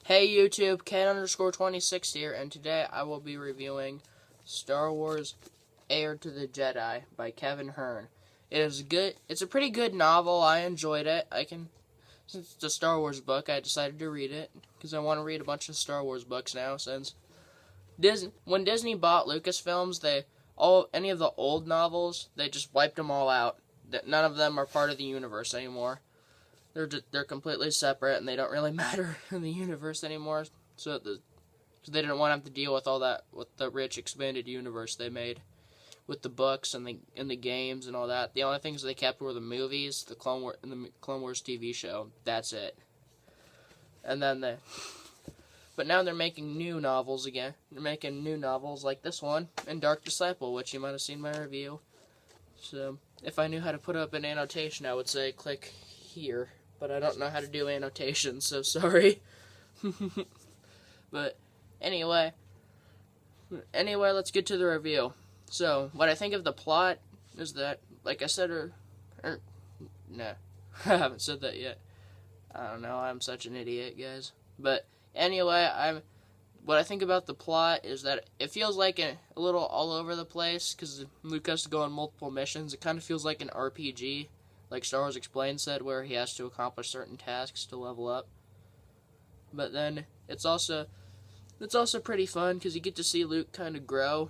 Hey YouTube, Ken_26 here, and today I will be reviewing Star Wars Heir to the Jedi by Kevin Hearn. It's a pretty good novel. I enjoyed it. Since it's a Star Wars book, I decided to read it because I want to read a bunch of Star Wars books now. Since when Disney bought Lucasfilms, any of the old novels, they just wiped them all out. None of them are part of the universe anymore. They're completely separate, and they don't really matter in the universe anymore. So they didn't want to have to deal with all that, with the rich expanded universe they made with the books and the games and all that. The only things they kept were the movies, the Clone Wars TV show. That's it. And then but now they're making new novels again. They're making new novels like this one and Dark Disciple, which you might have seen my review. So if I knew how to put up an annotation, I would say click here. But I don't know how to do annotations, so sorry. But anyway, let's get to the review. So, what I think of the plot is that, like I said, no, I haven't said that yet. I don't know, I'm such an idiot, guys. But anyway, what I think about the plot is that it feels like a little all over the place, because Luke has to go on multiple missions. It kind of feels like an RPG. Like Star Wars Explained said, where he has to accomplish certain tasks to level up. But then it's also pretty fun because you get to see Luke kind of grow,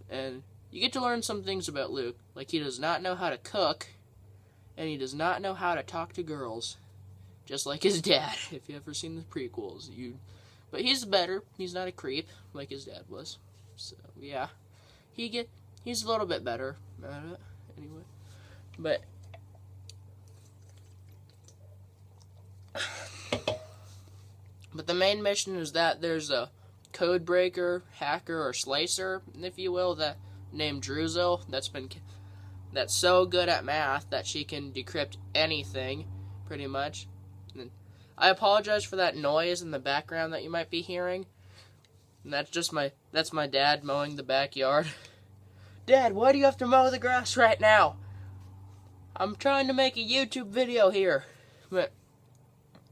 and you get to learn some things about Luke. Like he does not know how to cook, and he does not know how to talk to girls, just like his dad. If you ever seen the prequels, but he's better. He's not a creep like his dad was. So yeah, he's a little bit better at it anyway. But the main mission is that there's a code breaker, hacker, or slicer, if you will, named Druzel that's so good at math that she can decrypt anything, pretty much. And I apologize for that noise in the background that you might be hearing. And that's my dad mowing the backyard. Dad, why do you have to mow the grass right now? I'm trying to make a YouTube video here. But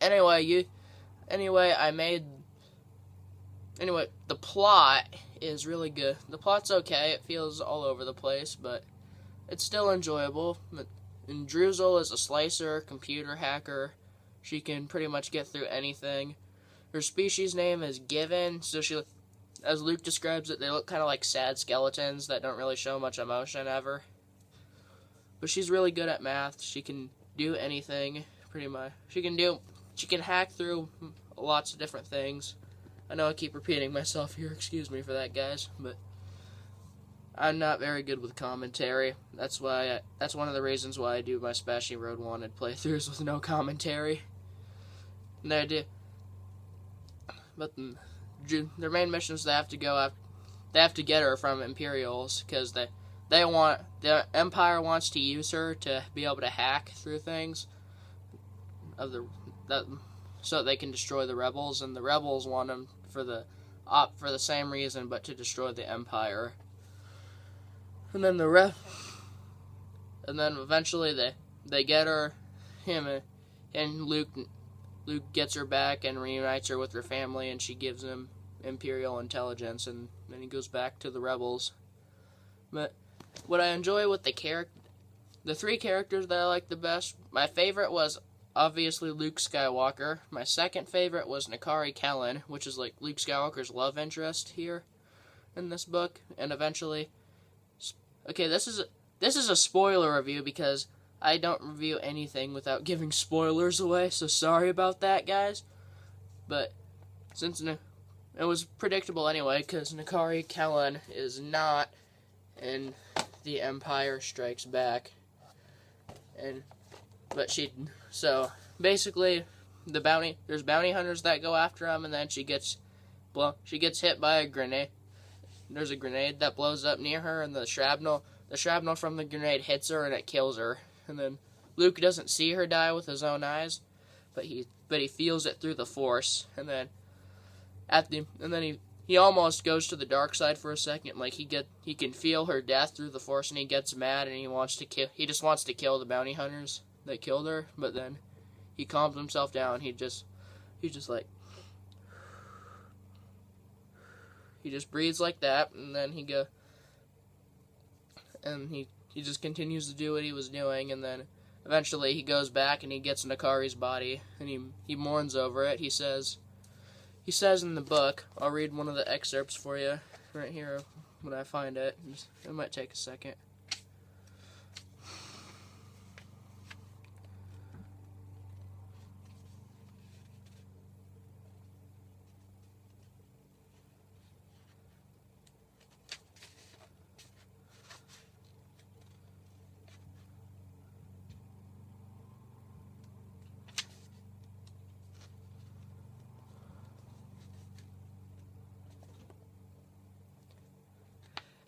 anyway, the plot is really good. The plot's okay. It feels all over the place, but it's still enjoyable. And Druzel is a slicer, computer hacker. She can pretty much get through anything. Her species name is Given, so as Luke describes it, they look kind of like sad skeletons that don't really show much emotion ever. But she's really good at math. She can do anything, pretty much. She can hack through lots of different things. I know I keep repeating myself here, excuse me for that, guys, but I'm not very good with commentary. That's one of the reasons why I do my Splashy Road Wanted playthroughs with no commentary. And but their main mission is they have to get her from Imperials, because the Empire wants to use her to be able to hack through things so they can destroy the rebels, and the rebels want them for the same reason, but to destroy the Empire. And then eventually they get her, and Luke gets her back and reunites her with her family, and she gives him Imperial intelligence, and then he goes back to the rebels. But what I enjoy with the three characters that I like the best, my favorite was obviously Luke Skywalker. My second favorite was Nakari Kellen, which is like Luke Skywalker's love interest here in this book. And eventually, okay, this is a spoiler review because I don't review anything without giving spoilers away, so sorry about that, guys. But since it was predictable anyway, because Nakari Kellen is not in The Empire Strikes Back, so basically, there's bounty hunters that go after him, and then she gets hit by a grenade. There's a grenade that blows up near her, and the shrapnel from the grenade hits her, and it kills her. And then Luke doesn't see her die with his own eyes, but he feels it through the Force. And then he almost goes to the dark side for a second. Like he can feel her death through the Force, and he gets mad, and he just wants to kill the bounty hunters that killed her. But then he calms himself down. He's just like, he just breathes like that, and then he just continues to do what he was doing, and then eventually he goes back and he gets in Akari's body, and he mourns over it. He says in the book, I'll read one of the excerpts for you right here when I find it. It might take a second.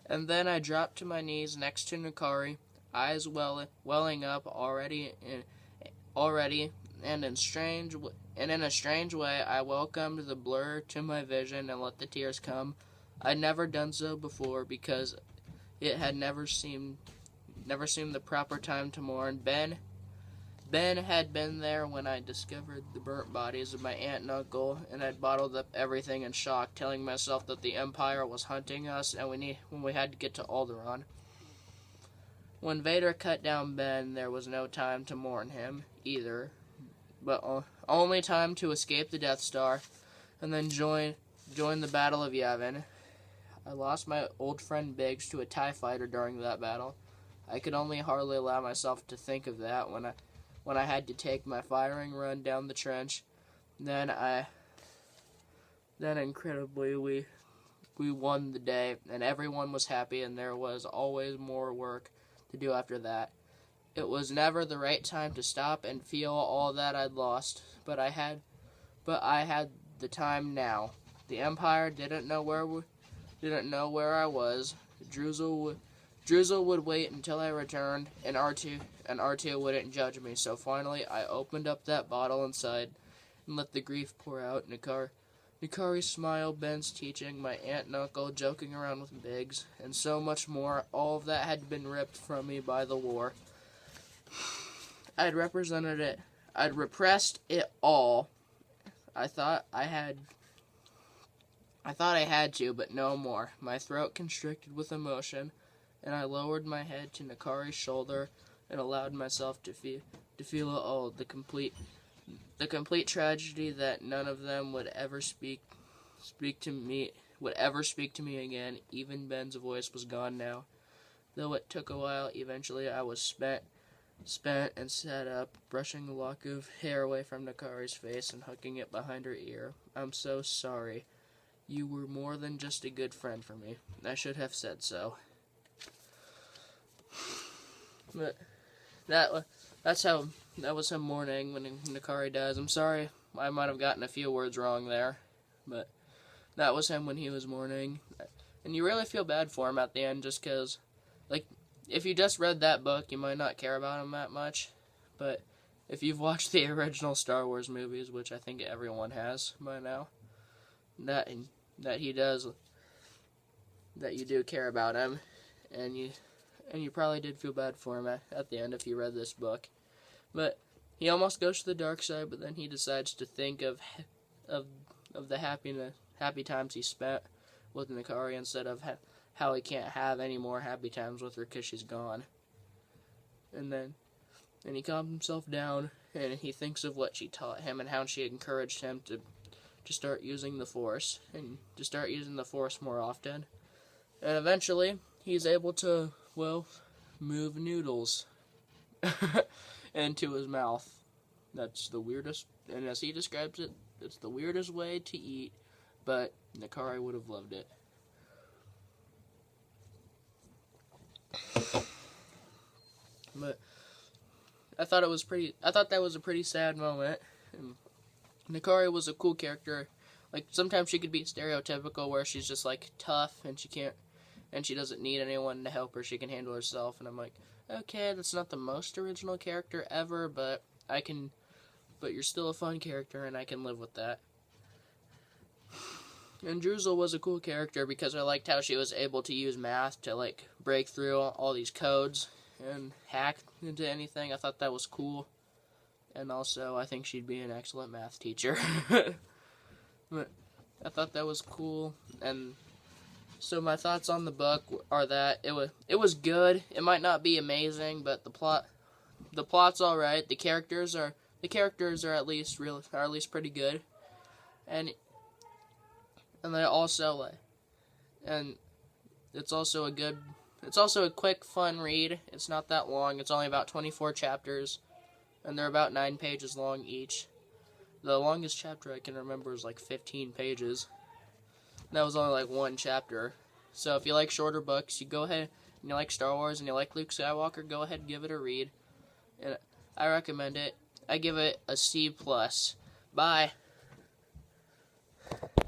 And then I dropped to my knees next to Nakari, eyes welling up already, and in a strange way, I welcomed the blur to my vision and let the tears come. I'd never done so before because it had never seemed the proper time to mourn. Ben had been there when I discovered the burnt bodies of my aunt and uncle, and I'd bottled up everything in shock, telling myself that the Empire was hunting us and when we had to get to Alderaan. When Vader cut down Ben, there was no time to mourn him, either, but only time to escape the Death Star, and then join the Battle of Yavin. I lost my old friend Biggs to a TIE fighter during that battle. I could only hardly allow myself to think of that when I had to take my firing run down the trench. Then incredibly we won the day, and everyone was happy, and there was always more work to do after that. It was never the right time to stop and feel all that I'd lost, but I had the time now. The Empire didn't know where I was. Drizzle would wait until I returned, and R2 wouldn't judge me, so finally I opened up that bottle inside and let the grief pour out. Nakari's smile, Ben's teaching, my aunt and uncle joking around with Biggs, and so much more. All of that had been ripped from me by the war. I'd repressed it all. I thought I had to, but no more. My throat constricted with emotion, and I lowered my head to Nakari's shoulder and allowed myself to feel it all, the complete tragedy that none of them would ever speak to me again. Even Ben's voice was gone now. Though it took a while, eventually I was spent and sat up, brushing a lock of hair away from Nakari's face and hooking it behind her ear. I'm so sorry. You were more than just a good friend for me. I should have said so. But that was him mourning when Nakari dies. I'm sorry, I might have gotten a few words wrong there, but that was him when he was mourning. And you really feel bad for him at the end, just because, like, if you just read that book, you might not care about him that much, but if you've watched the original Star Wars movies, which I think everyone has by now, that you do care about him, and you probably did feel bad for him at the end if you read this book. But he almost goes to the dark side, but then he decides to think of the happy times he spent with Nakari instead of how he can't have any more happy times with her because she's gone. And he calms himself down, and he thinks of what she taught him and how she encouraged him to start using the Force, and to start using the Force more often. And eventually, he's able to, move noodles into his mouth. That's the weirdest, and as he describes it, it's the weirdest way to eat, but Nakari would have loved it. But I thought that was a pretty sad moment. And Nakari was a cool character. Like, sometimes she could be stereotypical where she's just like tough and she doesn't need anyone to help her. She can handle herself, and I'm like, okay, that's not the most original character ever, but you're still a fun character, and I can live with that. And Drizzle was a cool character because I liked how she was able to use math to, like, break through all these codes and hack into anything. I thought that was cool. And also, I think she'd be an excellent math teacher. But I thought that was cool. And So my thoughts on the book are that it was good. It might not be amazing, but the plot's all right. The characters are at least pretty good, and they also and it's also a quick, fun read. It's not that long. It's only about 24 chapters, and they're about 9 pages long each. The longest chapter I can remember is like 15 pages. That was only like one chapter. So if you like shorter books, you go ahead, and you like Star Wars, and you like Luke Skywalker, go ahead and give it a read. And I recommend it. I give it a C+. Bye.